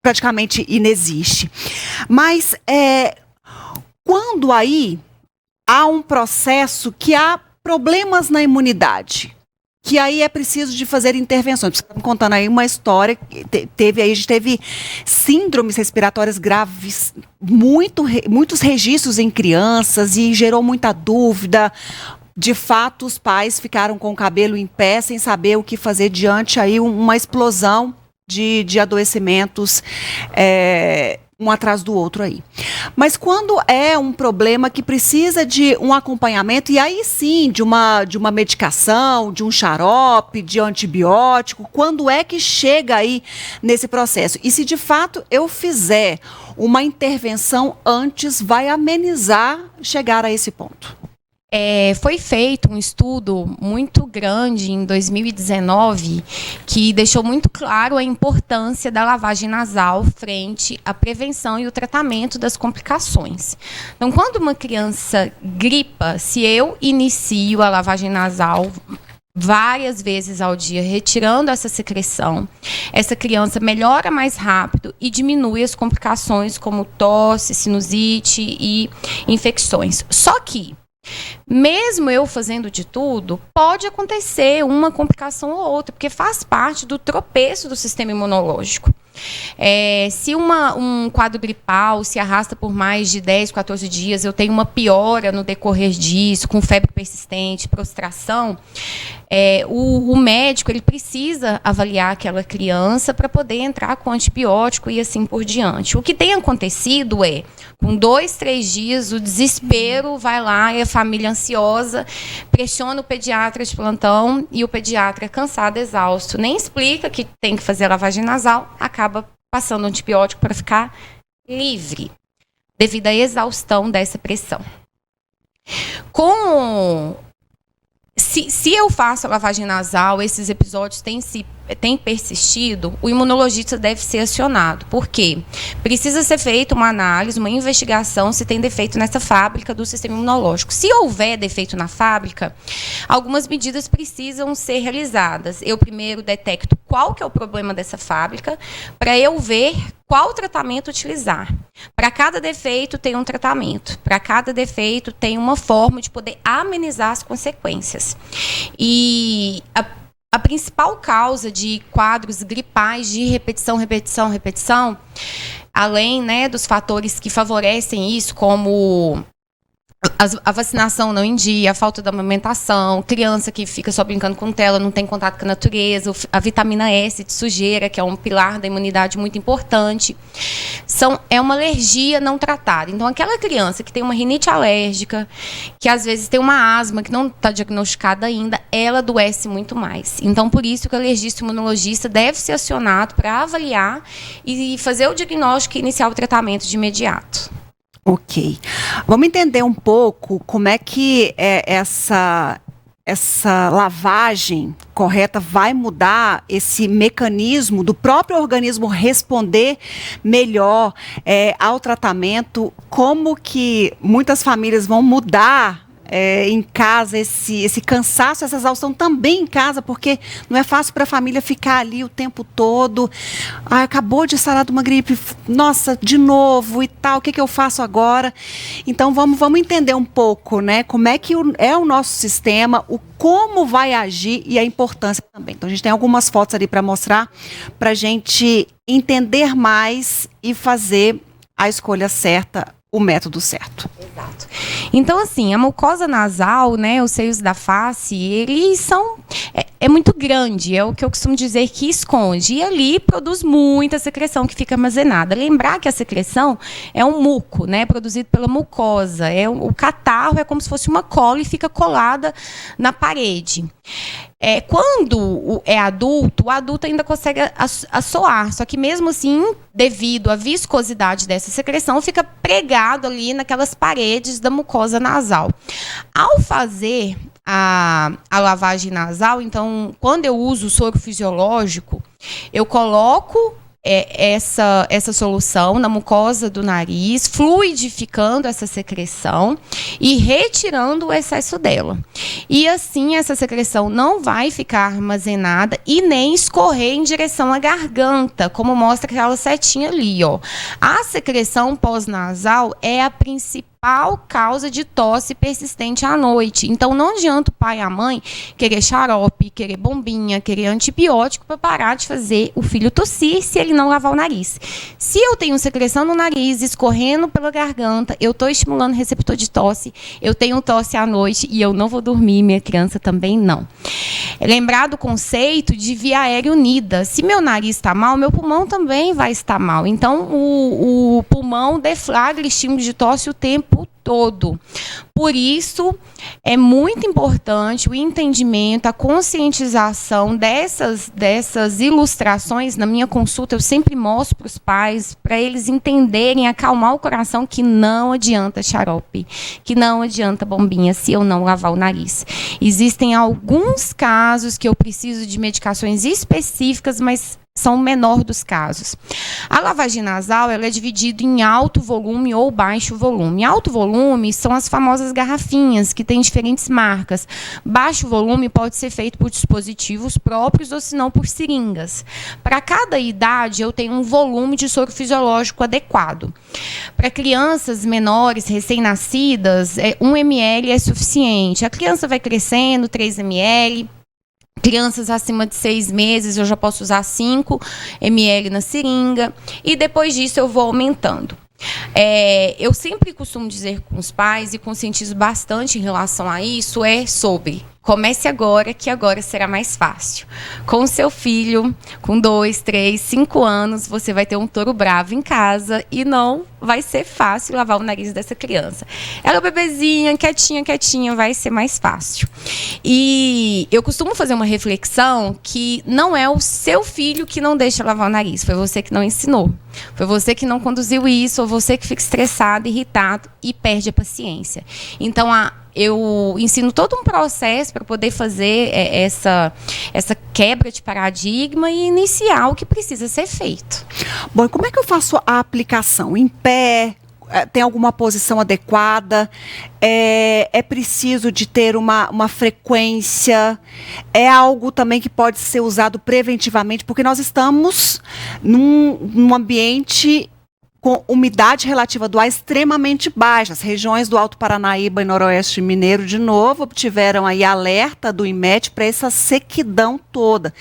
praticamente inexiste. Mas quando aí há um processo que há problemas na imunidade, que aí é preciso de fazer intervenções. Você está me contando aí uma história, a gente teve síndromes respiratórias graves, muitos registros em crianças e gerou muita dúvida. De fato, os pais ficaram com o cabelo em pé, sem saber o que fazer diante aí uma explosão de adoecimentos, um atrás do outro aí. Mas quando é um problema que precisa de um acompanhamento, e aí sim, de uma medicação, de um xarope, de antibiótico, quando é que chega aí nesse processo? E se de fato eu fizer uma intervenção antes, vai amenizar chegar a esse ponto? Foi feito um estudo muito grande em 2019 que deixou muito claro a importância da lavagem nasal frente à prevenção e o tratamento das complicações. Então, quando uma criança gripa, se eu inicio a lavagem nasal várias vezes ao dia, retirando essa secreção, essa criança melhora mais rápido e diminui as complicações como tosse, sinusite e infecções. Só que mesmo eu fazendo de tudo, pode acontecer uma complicação ou outra, porque faz parte do tropeço do sistema imunológico. Se um quadro gripal se arrasta por mais de 10, 14 dias, eu tenho uma piora no decorrer disso, com febre persistente, prostração, o médico ele precisa avaliar aquela criança para poder entrar com antibiótico e assim por diante. O que tem acontecido com 2, 3 dias, o desespero vai lá e a família ansiosa pressiona o pediatra de plantão e o pediatra cansado, exausto, nem explica que tem que fazer a lavagem nasal, acaba passando antibiótico para ficar livre, devido à exaustão dessa pressão. Se eu faço a lavagem nasal, esses episódios têm persistido, o imunologista deve ser acionado. Por quê? Precisa ser feita uma análise, uma investigação se tem defeito nessa fábrica do sistema imunológico. Se houver defeito na fábrica, algumas medidas precisam ser realizadas. Eu primeiro detecto qual que é o problema dessa fábrica, para eu ver qual tratamento utilizar. Para cada defeito tem um tratamento. Para cada defeito tem uma forma de poder amenizar as consequências. E a principal causa de quadros gripais de repetição, além, dos fatores que favorecem isso, como a vacinação não em dia, a falta da amamentação, criança que fica só brincando com tela, não tem contato com a natureza, a vitamina S de sujeira, que é um pilar da imunidade muito importante, é uma alergia não tratada. Então, aquela criança que tem uma rinite alérgica, que às vezes tem uma asma que não está diagnosticada ainda, ela adoece muito mais. Então, por isso que o alergista imunologista deve ser acionado para avaliar e fazer o diagnóstico e iniciar o tratamento de imediato. Ok. Vamos entender um pouco como é que essa lavagem correta vai mudar esse mecanismo do próprio organismo responder melhor ao tratamento, como que muitas famílias vão mudar em casa, esse cansaço, essa exaustão também em casa, porque não é fácil para a família ficar ali o tempo todo. Acabou de sarar de uma gripe, nossa, de novo e tal, o que eu faço agora? Então vamos entender um pouco, né? Como é que é o nosso sistema, como vai agir e a importância também. Então a gente tem algumas fotos ali para mostrar, para a gente entender mais e fazer a escolha certa, o método certo. Exato. Então, assim, a mucosa nasal, né, os seios da face, eles são... É muito grande, é o que eu costumo dizer que esconde. E ali produz muita secreção que fica armazenada. Lembrar que a secreção é um muco, né, produzido pela mucosa. O catarro é como se fosse uma cola e fica colada na parede. Quando é adulto, o adulto ainda consegue assoar, só que mesmo assim, devido à viscosidade dessa secreção, fica pregado ali naquelas paredes da mucosa nasal. Ao fazer a lavagem nasal, então, quando eu uso o soro fisiológico, eu coloco essa solução na mucosa do nariz, fluidificando essa secreção e retirando o excesso dela. E assim, essa secreção não vai ficar armazenada e nem escorrer em direção à garganta, como mostra aquela setinha ali, ó. A secreção pós-nasal é a principal causa de tosse persistente à noite. Então, não adianta o pai e a mãe querer xarope, querer bombinha, querer antibiótico para parar de fazer o filho tossir se ele não lavar o nariz. Se eu tenho secreção no nariz, escorrendo pela garganta, eu estou estimulando o receptor de tosse, eu tenho tosse à noite e eu não vou dormir, minha criança também não. Lembrar do conceito de via aérea unida. Se meu nariz está mal, meu pulmão também vai estar mal. Então, o pulmão deflagra estímulo de tosse o tempo todo. Por isso, é muito importante o entendimento, a conscientização dessas ilustrações. Na minha consulta, eu sempre mostro para os pais, para eles entenderem, acalmar o coração, que não adianta xarope, que não adianta bombinha se eu não lavar o nariz. Existem alguns casos que eu preciso de medicações específicas, mas são o menor dos casos. A lavagem nasal, ela é dividida em alto volume ou baixo volume. Alto volume são as famosas garrafinhas, que têm diferentes marcas. Baixo volume pode ser feito por dispositivos próprios ou, se não, por seringas. Para cada idade, eu tenho um volume de soro fisiológico adequado. Para crianças menores, recém-nascidas, 1 ml é suficiente. A criança vai crescendo, 3 ml. Crianças acima de 6 meses, eu já posso usar 5 ml na seringa. E depois disso eu vou aumentando. Eu sempre costumo dizer com os pais, e conscientizo bastante em relação a isso, sobre comece agora, que agora será mais fácil. Com o seu filho, com 2, 3, 5 anos, você vai ter um touro bravo em casa e não vai ser fácil lavar o nariz dessa criança. Ela bebezinha, quietinha, vai ser mais fácil. E eu costumo fazer uma reflexão que não é o seu filho que não deixa lavar o nariz, foi você que não ensinou. Foi você que não conduziu isso, ou você que fica estressado, irritado e perde a paciência. Então, eu ensino todo um processo para poder fazer essa quebra de paradigma e iniciar o que precisa ser feito. Bom, e como é que eu faço a aplicação? Em pé? Tem alguma posição adequada? É preciso de ter uma frequência? É algo também que pode ser usado preventivamente? Porque nós estamos num ambiente com umidade relativa do ar extremamente baixa. As regiões do Alto Paranaíba e Noroeste Mineiro, de novo, obtiveram aí alerta do INMET para essa sequidão toda.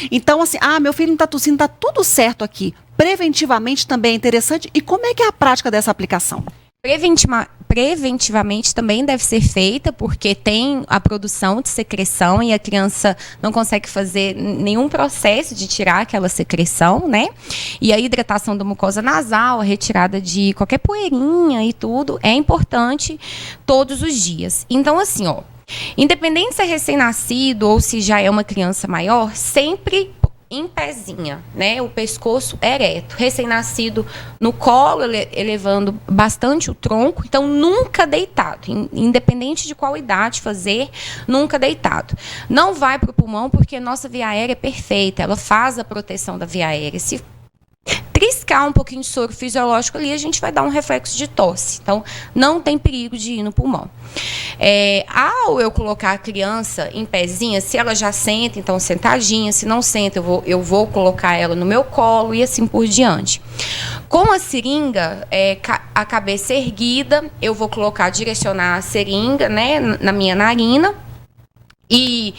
Então, assim, meu filho não está tossindo, está tudo certo aqui. Preventivamente também é interessante. E como é que é a prática dessa aplicação? Preventivamente também deve ser feita, porque tem a produção de secreção e a criança não consegue fazer nenhum processo de tirar aquela secreção, né? E a hidratação da mucosa nasal, a retirada de qualquer poeirinha e tudo, é importante todos os dias. Então, assim, independente se é recém-nascido ou se já é uma criança maior, sempre em pezinha, né? O pescoço ereto. Recém-nascido no colo, elevando bastante o tronco. Então, nunca deitado. Independente de qual idade fazer, nunca deitado. Não vai para o pulmão, porque nossa via aérea é perfeita. Ela faz a proteção da via aérea. Se triscar aplicar um pouquinho de soro fisiológico ali, a gente vai dar um reflexo de tosse. Então, não tem perigo de ir no pulmão. Ao eu colocar a criança em pezinha, se ela já senta, então sentadinha, se não senta, eu vou colocar ela no meu colo e assim por diante. Com a seringa, a cabeça erguida, eu vou direcionar a seringa, né, na minha narina e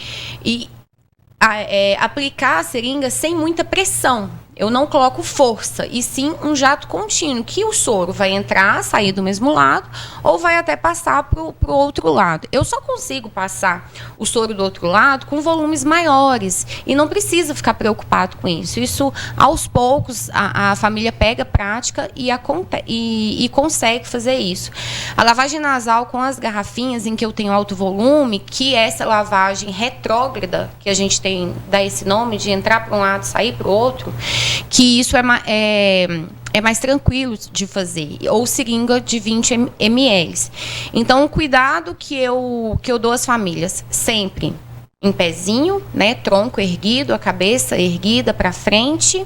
aplicar a seringa sem muita pressão. Eu não coloco força, e sim um jato contínuo, que o soro vai entrar, sair do mesmo lado, ou vai até passar para o outro lado. Eu só consigo passar o soro do outro lado com volumes maiores, e não precisa ficar preocupado com isso. Isso, aos poucos, a família pega prática e consegue fazer isso. A lavagem nasal com as garrafinhas em que eu tenho alto volume, que é essa lavagem retrógrada, que a gente dá esse nome, de entrar para um lado e sair para o outro, que isso é mais tranquilo de fazer, ou seringa de 20 ml. Então, o cuidado que eu dou às famílias, sempre em pezinho, né, tronco erguido, a cabeça erguida para frente,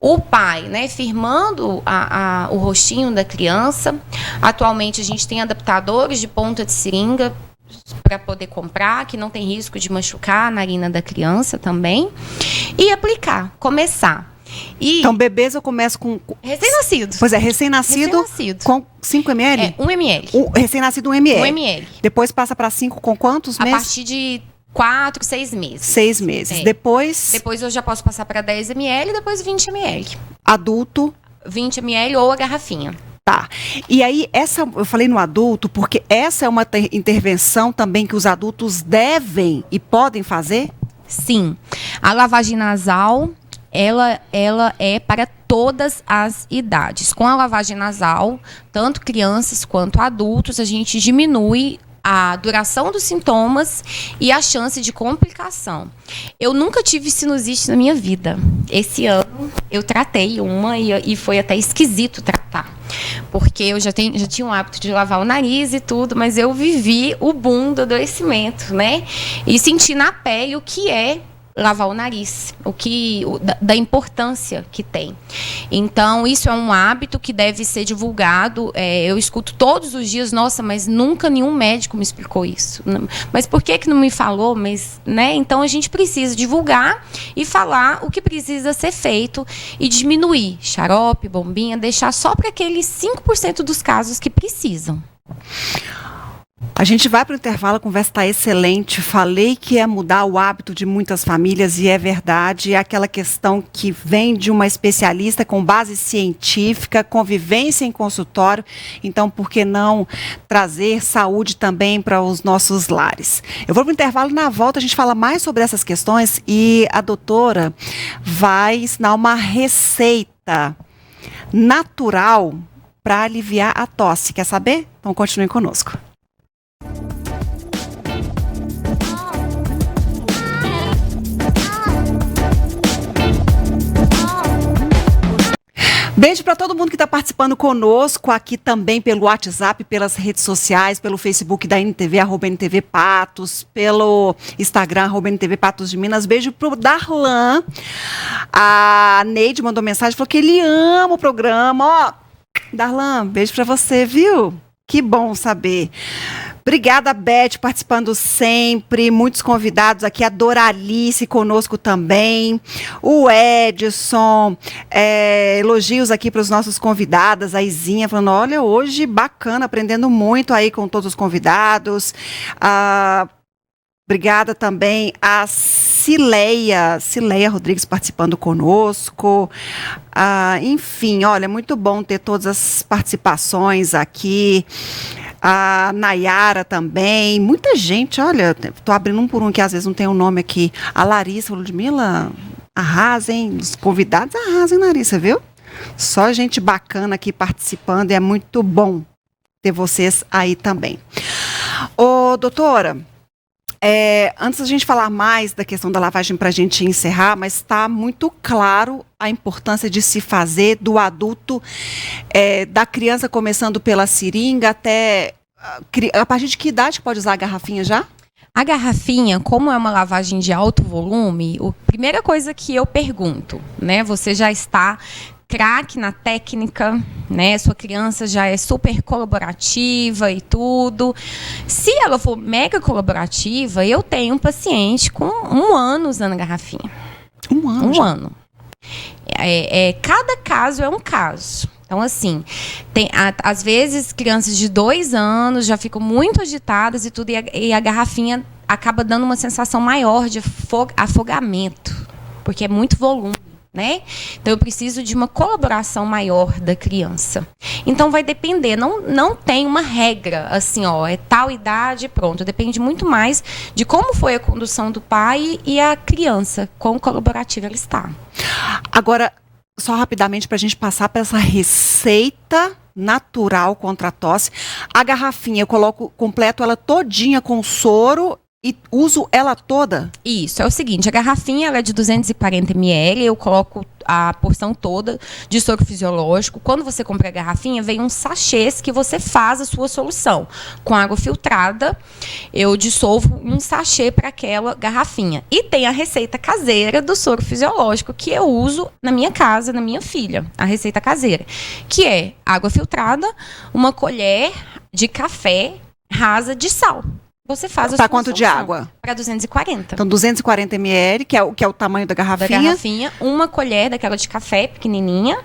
o pai, né, firmando o rostinho da criança. Atualmente, a gente tem adaptadores de ponta de seringa para poder comprar, que não tem risco de machucar a narina da criança também. E aplicar, começar. Então, bebês eu começo com... Recém-nascido. Pois é, recém-nascido com 5 ml? 1 ml. Recém-nascido 1 ml. 1 ml. Depois passa para 5 com quantos meses? A partir de 4, 6 meses. 6 meses. Depois eu já posso passar para 10 ml, depois 20 ml. Adulto? 20 ml ou a garrafinha. Tá. E aí, eu falei no adulto, porque essa é uma intervenção também que os adultos devem e podem fazer? Sim. A lavagem nasal, ela é para todas as idades. Com a lavagem nasal, tanto crianças quanto adultos, a gente diminui a duração dos sintomas e a chance de complicação. Eu nunca tive sinusite na minha vida. Esse ano eu tratei uma e foi até esquisito tratar. Porque eu já tinha um hábito de lavar o nariz e tudo, mas eu vivi o boom do adoecimento, né? E senti na pele o que é lavar o nariz, da importância que tem. Então, isso é um hábito que deve ser divulgado. Eu escuto todos os dias, nossa, mas nunca nenhum médico me explicou isso. Mas por que não me falou? Né? Então, a gente precisa divulgar e falar o que precisa ser feito e diminuir xarope, bombinha, deixar só para aqueles 5% dos casos que precisam. A gente vai para o intervalo, a conversa está excelente. Falei que ia mudar o hábito de muitas famílias e é verdade. É aquela questão que vem de uma especialista com base científica, convivência em consultório. Então, por que não trazer saúde também para os nossos lares? Eu vou para o intervalo e na volta a gente fala mais sobre essas questões e a doutora vai ensinar uma receita natural para aliviar a tosse. Quer saber? Então, continue conosco. Beijo para todo mundo que está participando conosco aqui também pelo WhatsApp, pelas redes sociais, pelo Facebook da NTV, @NTV Patos, pelo Instagram, @NTV Patos de Minas. Beijo pro Darlan. A Neide mandou mensagem, falou que ele ama o programa. Ó, Darlan, beijo para você, viu? Que bom saber. Obrigada, Beth, participando sempre. Muitos convidados aqui. A Doralice conosco também. O Edson. Elogios aqui para os nossos convidados. A Izinha falando, olha, hoje bacana, aprendendo muito aí com todos os convidados. Obrigada também a Cileia Rodrigues participando conosco. Enfim, olha, muito bom ter todas as participações aqui. A Nayara também, muita gente, olha, tô abrindo um por um que às vezes não tem um nome aqui. A Larissa, Ludmila, arrasem, os convidados arrasem, Larissa, viu? Só gente bacana aqui participando e é muito bom ter vocês aí também. Ô, doutora, antes da gente falar mais da questão da lavagem para a gente encerrar, mas está muito claro a importância de se fazer do adulto, da criança começando pela seringa até... A partir de que idade pode usar a garrafinha já? A garrafinha, como é uma lavagem de alto volume, a primeira coisa que eu pergunto, né? Você já está craque na técnica, né? Sua criança já é super colaborativa e tudo. Se ela for mega colaborativa, eu tenho um paciente com 1 ano usando a garrafinha. 1 ano? 1 já? ano. Cada caso é um caso. Então, assim, às vezes crianças de 2 anos já ficam muito agitadas e tudo, e a garrafinha acaba dando uma sensação maior de afogamento, porque é muito volume, né? Então, eu preciso de uma colaboração maior da criança. Então, vai depender, não tem uma regra, assim, é tal idade, pronto. Depende muito mais de como foi a condução do pai e a criança, quão colaborativa ela está. Agora, só rapidamente para a gente passar para essa receita natural contra a tosse. A garrafinha, eu completo ela todinha com soro e uso ela toda? Isso, é o seguinte, a garrafinha ela é de 240 ml, eu coloco a porção toda de soro fisiológico. Quando você compra a garrafinha, vem uns sachês que você faz a sua solução. Com água filtrada, eu dissolvo um sachê para aquela garrafinha. E tem a receita caseira do soro fisiológico, que eu uso na minha casa, na minha filha. A receita caseira, que é água filtrada, 1 colher de café rasa de sal. Você faz a Para sua quanto de solução. água? Para 240. Então, 240 ml, que é o tamanho da garrafinha. Da garrafinha, 1 colher daquela de café, pequenininha,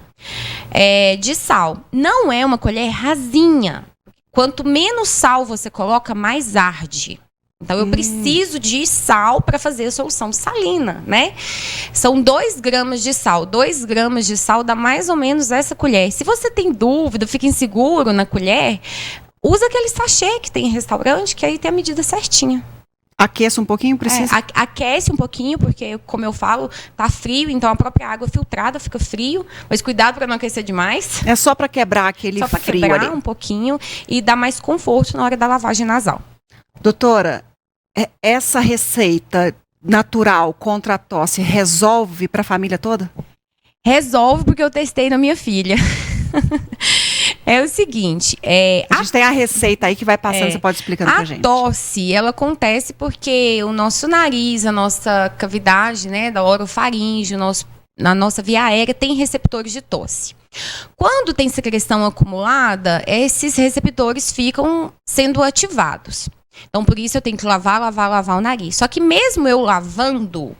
de sal. Não é uma colher rasinha. Quanto menos sal você coloca, mais arde. Então, eu preciso de sal para fazer a solução salina, né? São 2 gramas de sal. 2 gramas de sal dá mais ou menos essa colher. Se você tem dúvida, fica inseguro na colher, usa aquele sachê que tem em restaurante, que aí tem a medida certinha. Aqueça um pouquinho, precisa? Aquece um pouquinho, porque, como eu falo, tá frio, então a própria água filtrada fica frio, mas cuidado para não aquecer demais. É só para quebrar aquele Só para frio quebrar ali. um pouquinho e dar mais conforto na hora da lavagem nasal. Doutora, essa receita natural contra a tosse resolve para a família toda? Resolve, porque eu testei na minha filha. É o seguinte, A gente tem a receita aí que vai passando, você pode explicando pra gente. A tosse, ela acontece porque o nosso nariz, a nossa cavidade, né, da orofaringe, na nossa via aérea, tem receptores de tosse. Quando tem secreção acumulada, esses receptores ficam sendo ativados. Então, por isso eu tenho que lavar o nariz. Só que mesmo eu lavando,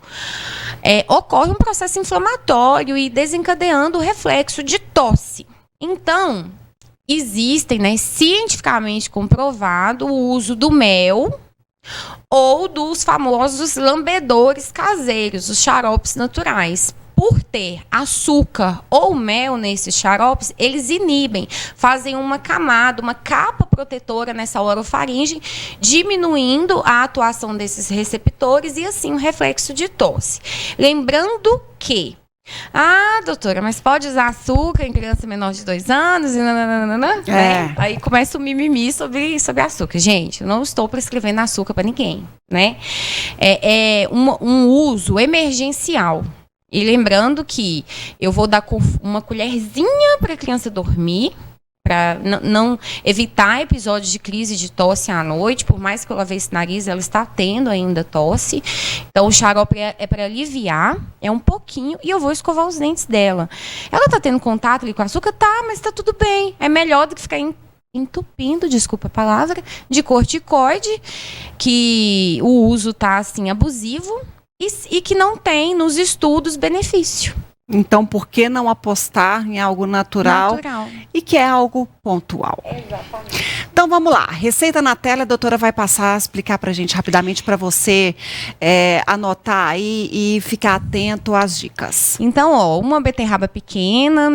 ocorre um processo inflamatório e desencadeando o reflexo de tosse. Então, existem, né, cientificamente comprovado o uso do mel ou dos famosos lambedores caseiros, os xaropes naturais. Por ter açúcar ou mel nesses xaropes, eles inibem, fazem uma camada, uma capa protetora nessa orofaringe, diminuindo a atuação desses receptores e assim o reflexo de tosse. Lembrando que doutora, mas pode usar açúcar em criança menor de 2 anos? E né? Aí começa o mimimi sobre açúcar. Gente, eu não estou prescrevendo açúcar para ninguém, né? Um uso emergencial. E lembrando que eu vou dar uma colherzinha para a criança dormir, para não evitar episódios de crise de tosse à noite. Por mais que eu lavei esse nariz, ela está tendo ainda tosse. Então, o xarope é para aliviar, é um pouquinho, e eu vou escovar os dentes dela. Ela está tendo contato ali com açúcar? Tá, mas está tudo bem. É melhor do que ficar entupindo, desculpa a palavra, de corticoide, que o uso está assim, abusivo, e que não tem nos estudos benefício. Então, por que não apostar em algo natural e que é algo pontual? Exatamente. Então, vamos lá. Receita na tela, a doutora vai passar a explicar para a gente rapidamente, para você anotar aí e ficar atento às dicas. Então, uma beterraba pequena,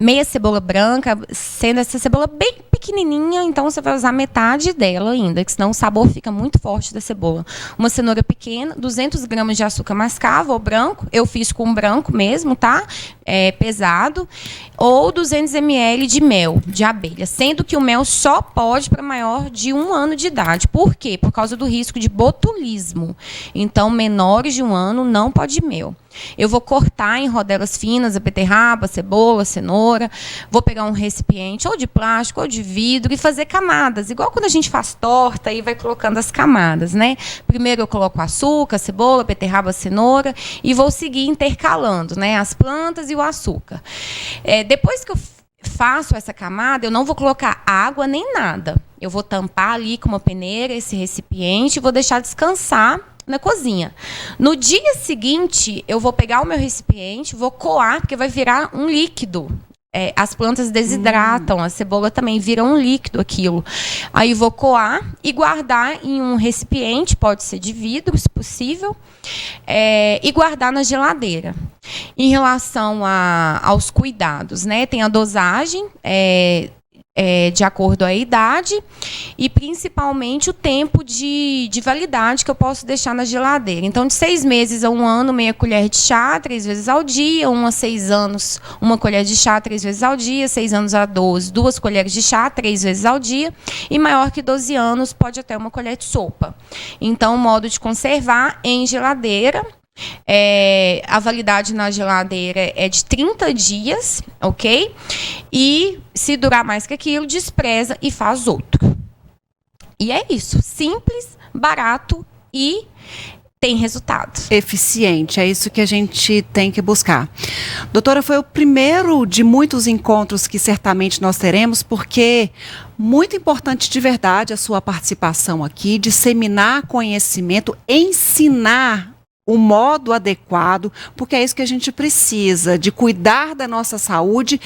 meia cebola branca, sendo essa cebola bem pequenininha, então você vai usar metade dela ainda, que senão o sabor fica muito forte da cebola. Uma cenoura pequena, 200 gramas de açúcar mascavo ou branco, eu fiz com branco mesmo, tá? Pesado, ou 200 ml de mel de abelha, sendo que o mel só pode para maior de 1 ano de idade. Por quê? Por causa do risco de botulismo. Então, menores de 1 ano não pode mel. Eu vou cortar em rodelas finas a beterraba, a cebola, a cenoura. Vou pegar um recipiente ou de plástico ou de vidro e fazer camadas. Igual quando a gente faz torta e vai colocando as camadas, né? Primeiro eu coloco açúcar, cebola, beterraba, cenoura e vou seguir intercalando, né? As plantas e o açúcar. Depois que eu faço essa camada, eu não vou colocar água nem nada. Eu vou tampar ali com uma peneira esse recipiente e vou deixar descansar na cozinha. No dia seguinte, eu vou pegar o meu recipiente, vou coar, porque vai virar um líquido. As plantas desidratam, a cebola também vira um líquido aquilo. Aí vou coar e guardar em um recipiente, pode ser de vidro, se possível, e guardar na geladeira. Em relação aos cuidados, né? Tem a dosagem, de acordo à idade e principalmente o tempo de validade que eu posso deixar na geladeira. Então, de 6 meses a 1 ano, meia colher de chá 3 vezes ao dia, 1 a 6 anos, 1 colher de chá 3 vezes ao dia, 6 anos a 12, 2 colheres de chá 3 vezes ao dia, e maior que 12 anos pode até 1 colher de sopa. Então, o modo de conservar em geladeira. A validade na geladeira é de 30 dias, ok? E se durar mais que aquilo, despreza e faz outro. E é isso, simples, barato e tem resultado. Eficiente, é isso que a gente tem que buscar. Doutora, foi o primeiro de muitos encontros que certamente nós teremos, porque muito importante de verdade a sua participação aqui, disseminar conhecimento, ensinar o modo adequado, porque é isso que a gente precisa, de cuidar da nossa saúde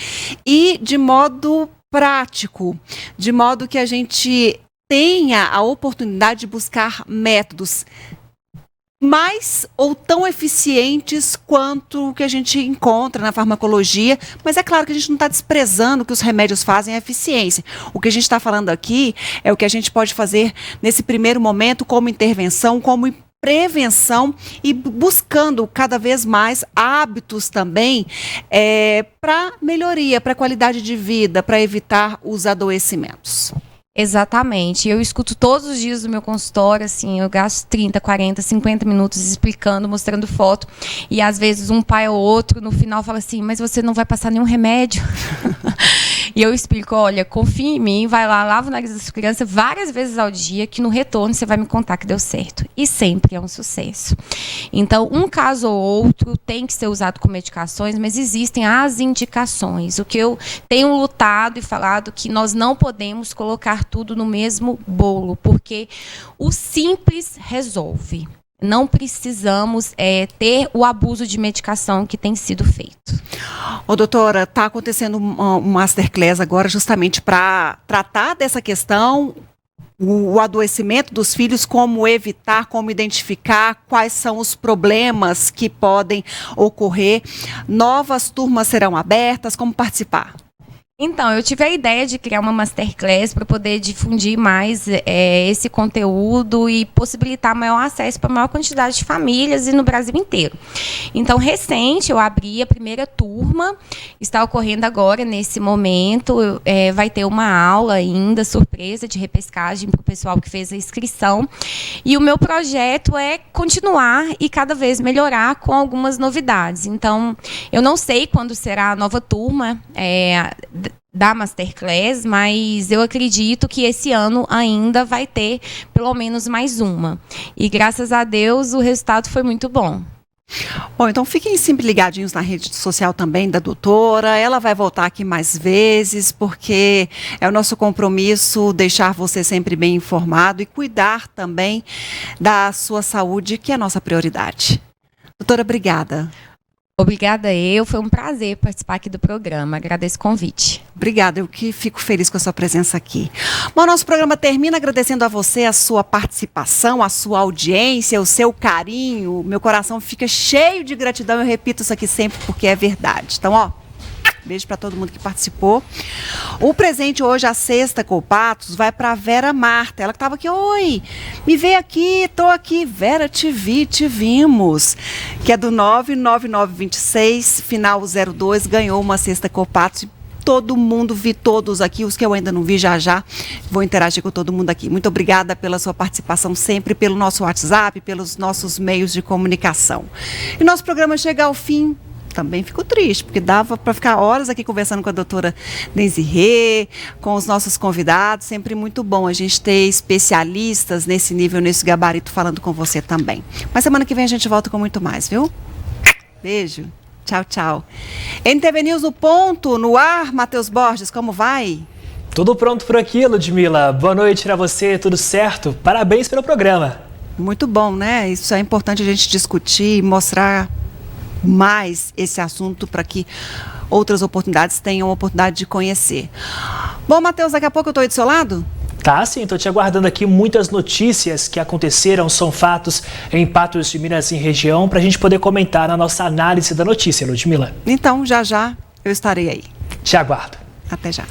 e de modo prático, de modo que a gente tenha a oportunidade de buscar métodos mais ou tão eficientes quanto o que a gente encontra na farmacologia, mas é claro que a gente não está desprezando que os remédios fazem a eficiência. O que a gente está falando aqui é o que a gente pode fazer nesse primeiro momento como intervenção, como prevenção e buscando cada vez mais hábitos também para melhoria, para qualidade de vida, para evitar os adoecimentos. Exatamente. Eu escuto todos os dias do meu consultório, assim, eu gasto 30, 40, 50 minutos explicando, mostrando foto, e às vezes um pai ou outro no final fala assim, mas você não vai passar nenhum remédio? E eu explico, olha, confia em mim, vai lá, lava o nariz da sua criança várias vezes ao dia, que no retorno você vai me contar que deu certo. E sempre é um sucesso. Então, um caso ou outro tem que ser usado com medicações, mas existem as indicações. O que eu tenho lutado e falado que nós não podemos colocar tudo no mesmo bolo, porque o simples resolve. Não precisamos ter o abuso de medicação que tem sido feito. Ô, doutora, está acontecendo um masterclass agora justamente para tratar dessa questão, o adoecimento dos filhos, como evitar, como identificar, quais são os problemas que podem ocorrer. Novas turmas serão abertas, como participar? Então, eu tive a ideia de criar uma masterclass para poder difundir mais esse conteúdo e possibilitar maior acesso para a maior quantidade de famílias e no Brasil inteiro. Então, recente, eu abri a primeira turma, está ocorrendo agora, nesse momento, vai ter uma aula ainda, surpresa, de repescagem para o pessoal que fez a inscrição. E o meu projeto é continuar e cada vez melhorar com algumas novidades. Então, eu não sei quando será a nova turma, da Masterclass, mas eu acredito que esse ano ainda vai ter pelo menos mais uma. E graças a Deus o resultado foi muito bom. Bom, então fiquem sempre ligadinhos na rede social também da doutora. Ela vai voltar aqui mais vezes, porque é o nosso compromisso deixar você sempre bem informado e cuidar também da sua saúde, que é a nossa prioridade. Doutora, obrigada. Obrigada foi um prazer participar aqui do programa, agradeço o convite. Obrigada, eu que fico feliz com a sua presença aqui. Bom, nosso programa termina agradecendo a você a sua participação, a sua audiência, o seu carinho. Meu coração fica cheio de gratidão, eu repito isso aqui sempre porque é verdade. Então, beijo para todo mundo que participou. O presente hoje, a cesta Colpatos, vai para Vera Marta. Ela que estava aqui, oi, me vê aqui, tô aqui. Vera, te vimos. Que é do 99926, final 02, ganhou uma cesta Colpatos. todo mundo, vi todos aqui, os que eu ainda não vi já vou interagir com todo mundo aqui. Muito obrigada pela sua participação sempre, pelo nosso WhatsApp, pelos nossos meios de comunicação. E nosso programa chega ao fim. Também fico triste, porque dava para ficar horas aqui conversando com a doutora Desirê, com os nossos convidados. Sempre muito bom a gente ter especialistas nesse nível, nesse gabarito, falando com você também. Mas semana que vem a gente volta com muito mais, viu? Beijo. Tchau, tchau. NTV News no ponto, no ar, Matheus Borges, como vai? Tudo pronto por aqui, Ludmila. Boa noite para você, tudo certo? Parabéns pelo programa. Muito bom, né? Isso é importante a gente discutir e mostrar mais esse assunto para que outras oportunidades tenham a oportunidade de conhecer. Bom, Matheus, daqui a pouco eu estou aí do seu lado? Tá, sim, estou te aguardando aqui. Muitas notícias que aconteceram, são fatos em Patos de Minas e região, para a gente poder comentar na nossa análise da notícia, Ludmila. Então, já eu estarei aí. Te aguardo. Até já.